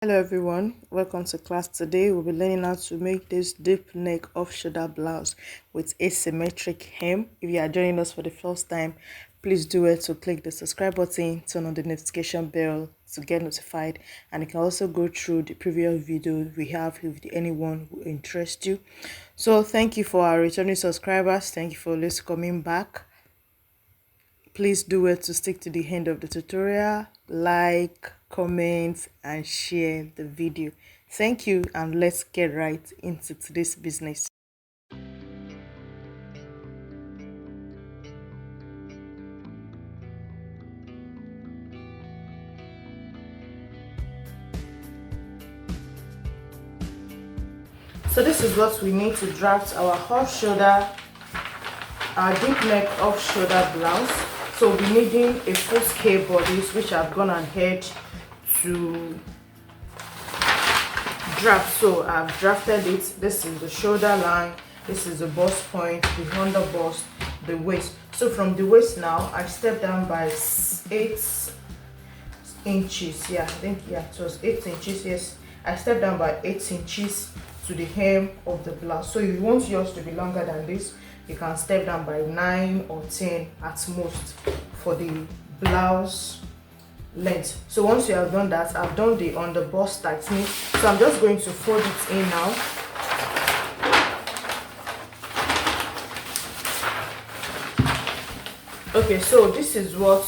Hello everyone, welcome to class. Today we'll be learning how to make this deep neck off shoulder blouse with asymmetric hem. If you are joining us for the first time, please do it to click the subscribe button, turn on the notification bell to get notified, and you can also go through the previous video we have if anyone who interests you. So thank you for our returning subscribers. Thank you for always coming back. Please do it to stick to the end of the tutorial, like, comment and share the video. Thank you, and let's get right into today's business. So this is what we need to draft our off shoulder, our deep neck off shoulder blouse. So we'll be needing a full scale bodice, which I've gone ahead to draft. So I've drafted it. This is the shoulder line, this is the bust point, the under bust, the waist. So from the waist now, I step down by 8 inches. Yeah, I think it was 8 inches. Yes, I step down by 8 inches to the hem of the blouse. So if you want yours to be longer than this, you can step down by 9 or 10 at most for the blouse length. So once you have done that, I've done the under bust tightening, so I'm just going to fold it in now. Okay, so this is what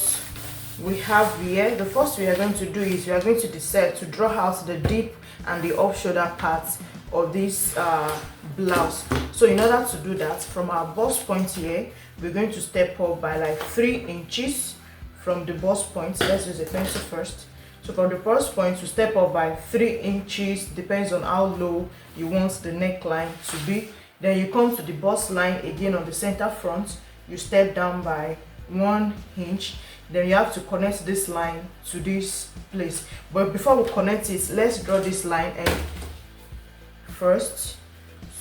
we have here. The first we are going to do is we are going to decide to draw out the deep and the off shoulder parts of this blouse. So in order to do that, from our bust point here, we're going to step up by like 3 inches from the bust point. Let's use a pencil first. So from the bust point, to step up by 3 inches, depends on how low you want the neckline to be. Then you come to the bust line again on the center front, you step down by 1 inch. Then you have to connect this line to this place. But before we connect it, let's draw this line and first.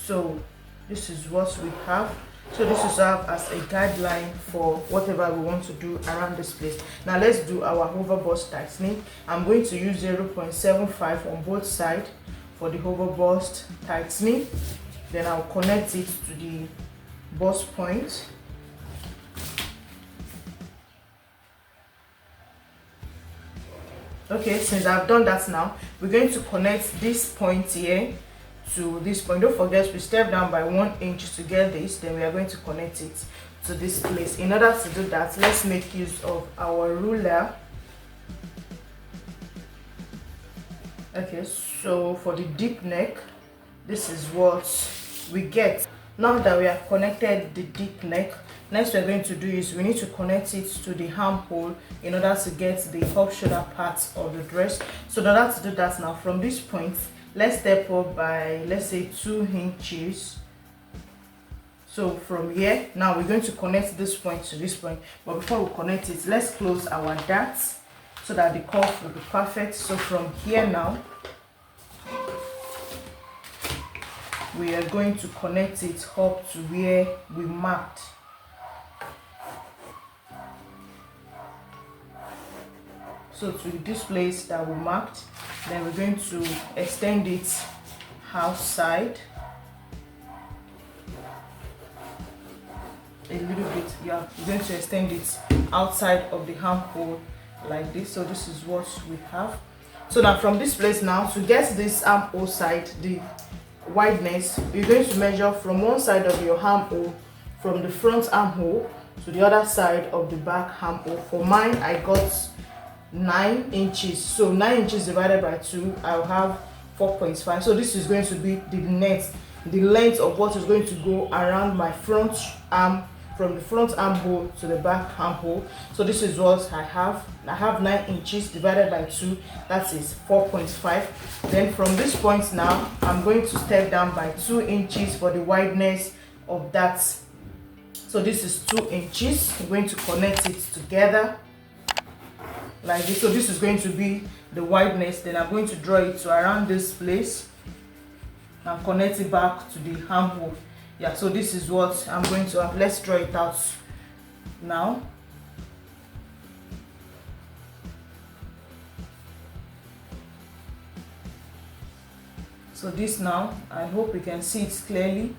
So this is what we have. So this will serve as a guideline for whatever we want to do around this place. Now let's do our over bust tightening. I'm going to use 0.75 on both sides for the over bust tightening. Then I'll connect it to the bust point. Okay, since I've done that, now we're going to connect this point here to this point. Don't forget, we step down by 1 inch to get this. Then we are going to connect it to this place. In order to do that, let's make use of our ruler. Okay, so for the deep neck, this is what we get. Now that we have connected the deep neck, next we're going to do is we need to connect it to the armhole in order to get the off shoulder part of the dress. So in order to do that, now from this point, let's step up by, let's say, 2 inches. So from here, now we're going to connect this point to this point. But before we connect it, let's close our darts so that the curve will be perfect. So from here now, we are going to connect it up to where we marked. So to this place that we marked, then we're going to extend it outside a little bit. Yeah, we're going to extend it outside of the armhole like this. So this is what we have. So now from this place, now to get this armhole side, the wideness, you're going to measure from one side of your armhole, from the front armhole to the other side of the back armhole. For mine, I got 9 inches. So 9 inches divided by 2, I'll have 4.5. So this is going to be the length of what is going to go around my front arm, from the front armhole to the back armhole. So this is what I have. I have 9 inches divided by 2, that is 4.5. Then from this point now, I'm going to step down by 2 inches for the wideness of that. So this is 2 inches. I'm going to connect it together like this. So this is going to be the wideness. Then I'm going to draw it to around this place and connect it back to the armhole. Yeah, so this is what I'm going to have. Let's draw it out now. So this now, I hope you can see it clearly.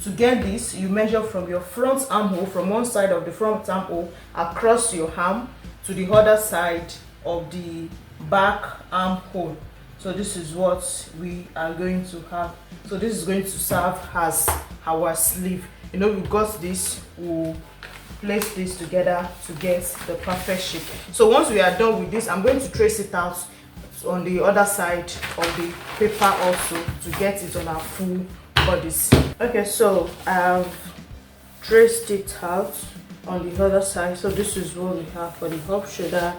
To get this, you measure from your front armhole, from one side of the front armhole across your arm to the other side of the back armhole. So this is what we are going to have. So this is going to serve as our sleeve. You know, we've got this, we'll place this together to get the perfect shape. So once we are done with this, I'm going to trace it out on the other side of the paper also to get it on our full bodies. Okay, so I've traced it out on the other side. So this is what we have for the off-shoulder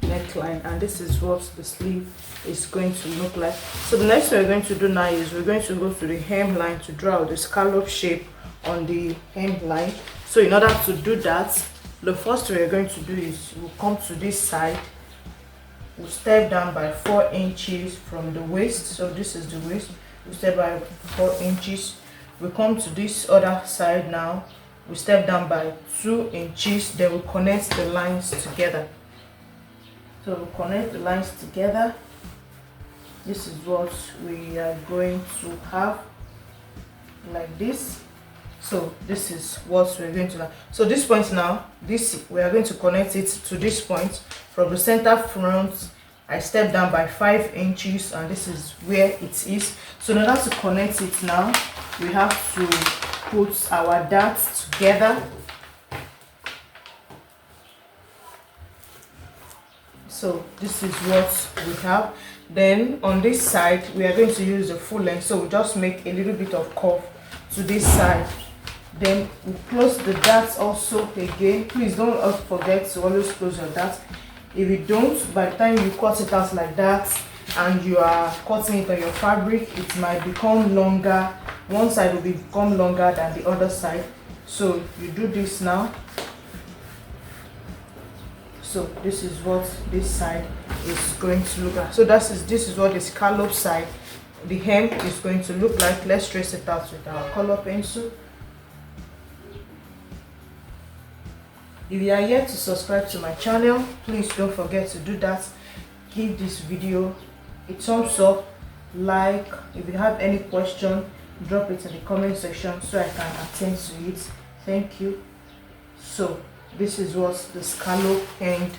neckline, and this is what the sleeve is going to look like. So the next thing we're going to do now is we're going to go to the hemline to draw the scallop shape on the hemline. So in order to do that, the first thing we're going to do is we'll come to this side, we'll step down by 4 inches from the waist. So this is the waist, we step by 4 inches. We come to this other side now, we step down by 2 inches, then we connect the lines together. So we connect the lines together. This is what we are going to have, like this. So this is what we're going to have. So this point now, this we are going to connect it to this point. From the center front, I step down by 5 inches, and this is where it is. So in order to connect it now, we have to put our darts together. So this is what we have. Then on this side, we are going to use the full length. So we just make a little bit of curve to this side. Then we close the darts also again. Please don't forget to always close your darts. If you don't, by the time you cut it out like that and you are cutting it on your fabric, it might become longer. One side will become longer than the other side. So you do this now. So this is what this side is going to look like. So this is what the scallop side, the hem, is going to look like. Let's trace it out with our color pencil. If you are yet to subscribe to my channel, please don't forget to do that. Give this video a thumbs up, like. If you have any question, drop it in the comment section so I can attend to it. Thank you. So this is what the scallop end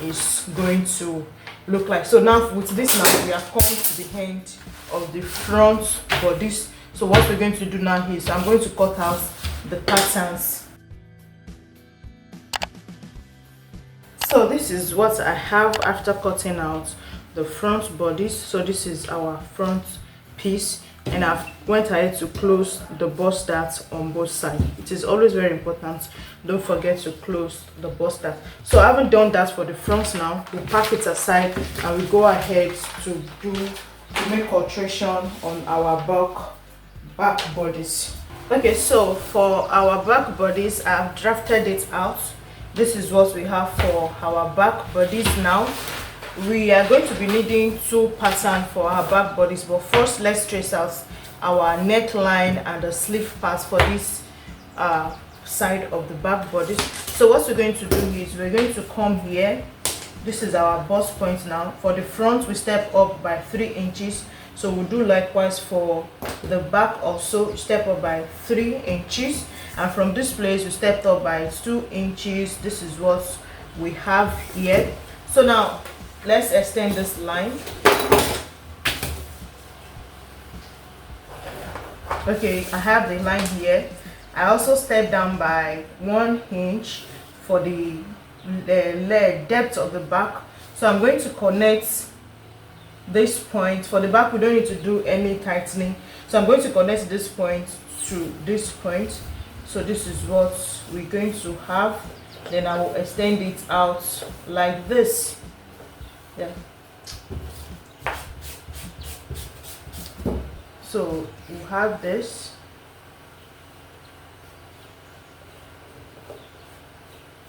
is going to look like. So now with this now, we are coming to the end of the front for this. So what we're going to do now is I'm going to cut out the patterns. So this is what I have after cutting out the front bodies. So this is our front piece, and I've went ahead to close the bust dart on both sides. It is always very important, don't forget to close the bust dart. So I haven't done that for the front now. We'll pack it aside and we go ahead to make alteration on our back bodies. Okay, so for our back bodies, I've drafted it out. This is what we have for our back bodies. Now we are going to be needing 2 patterns for our back bodies, but first let's trace out our neckline and the sleeve parts for this side of the back bodies. So what we're going to do is we're going to come here. This is our bust point now. For the front, we step up by 3 inches. So we'll do likewise for the back also, step up by 3 inches. And from this place, we stepped up by 2 inches. This is what we have here. So now let's extend this line. Okay, I have the line here. I also step down by 1 inch for the depth of the back. So I'm going to connect this point. For the back, we don't need to do any tightening. So I'm going to connect this point to this point. So this is what we're going to have. Then I will extend it out like this. Yeah. So you have this.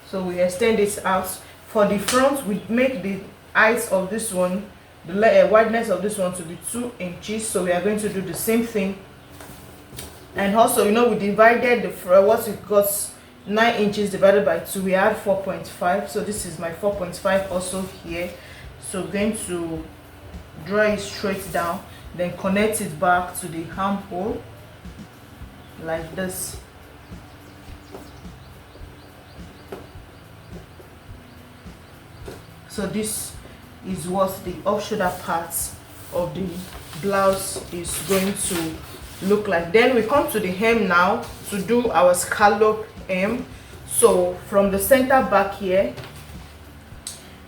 So we extend it out. For the front, we make the height of this one, the wideness of this one, to be 2 inches. So we are going to do the same thing. And also, you know, we divided the what we got 9 inches divided by 2, we add 4.5. So this is my 4.5 also here. So I'm going to draw it straight down. then connect it back to the armhole like this. So this is what the off-shoulder part of the blouse is going to look like. Then we come to the hem now to do our scallop hem. So from the center back here,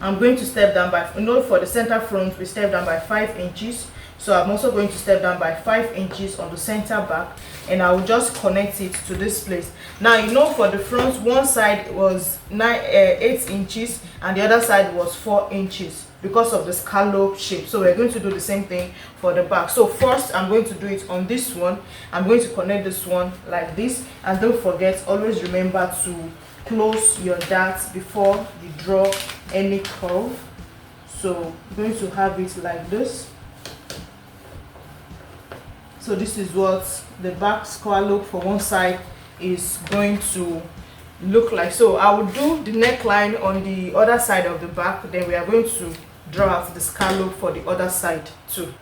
I'm going to step down by, for the center front we step down by 5 inches. So I'm also going to step down by 5 inches on the center back, and I will just connect it to this place. Now for the front, one side was 8 inches and the other side was 4 inches because of the scallop shape. So we're going to do the same thing for the back. So first I'm going to do it on this one. I'm going to connect this one like this, and don't forget, always remember to close your darts before you draw any curve. So I'm going to have it like this. So this is what the back scallop for one side is going to look like. So I will do the neckline on the other side of the back, then we are going to draw out the scallop for the other side too.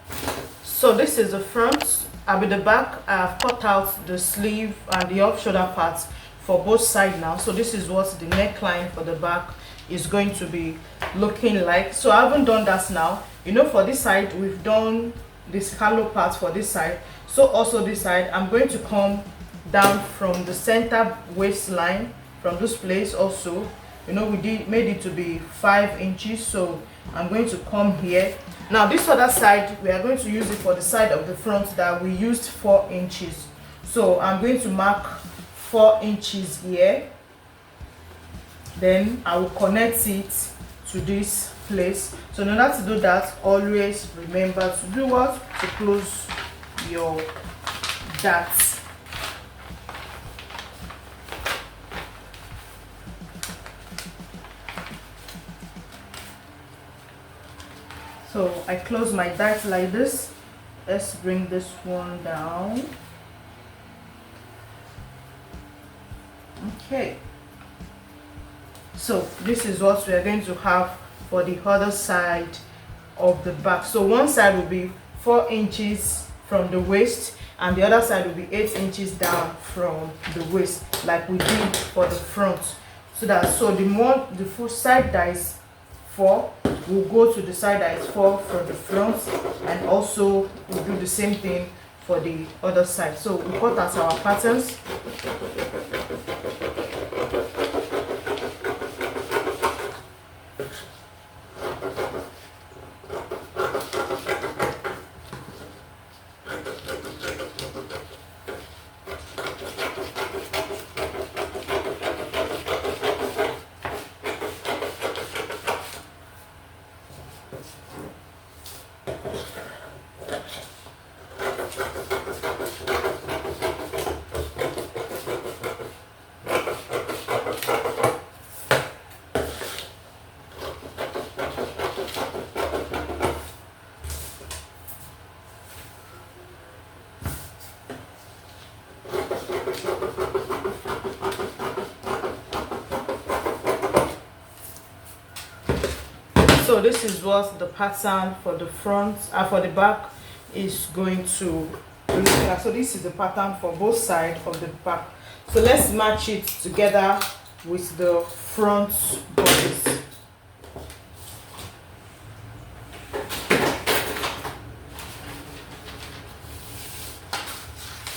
So this is the front. With the back, I have cut out the sleeve and the off shoulder parts for both sides now. So this is what the neckline for the back is going to be looking like. So I haven't done that now. For this side we've done the scallop part for this side. So also this side, I'm going to come down from the center waistline from this place also. We made it to be 5 inches, so I'm going to come here. Now this other side, we are going to use it for the side of the front that we used 4 inches. So I'm going to mark 4 inches here, then I will connect it to this place. So in order to do that, always remember to do what? To close your darts. So I close my darts like this. Let's bring this one down. Okay, so this is what we are going to have for the other side of the back. So one side will be 4 inches from the waist, and the other side will be 8 inches down from the waist, like we did for the front. So the full side that is 4 will go to the side that is 4 from the front, and also we'll do the same thing for the other side. So we cut out our patterns. So this is what the pattern for the front for the back is going to look like. So this is the pattern for both sides of the back. So let's match it together with the front bodice.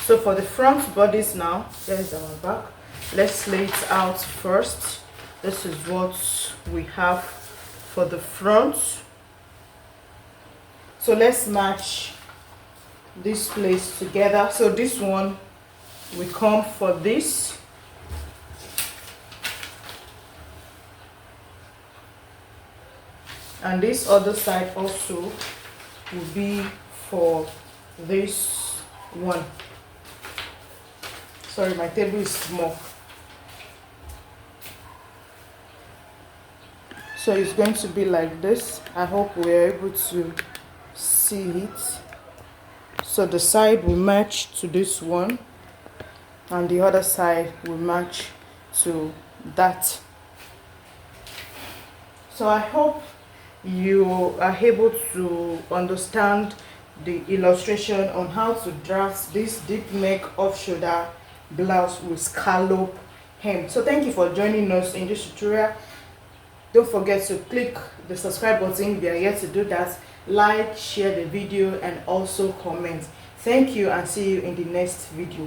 So for the front bodice now, there's our back. Let's lay it out first. This is what we have for the front. So let's match this place together. So this one we come for this, and this other side also will be for this one. Sorry, my table is small. So it's going to be like this. I hope we're able to see it. So the side will match to this one, and the other side will match to that. So I hope you are able to understand the illustration on how to draft this deep neck off shoulder blouse with scallop hem. So thank you for joining us in this tutorial. Don't forget to click the subscribe button if you are yet to do that, like, share the video, and also comment. Thank you, and see you in the next video.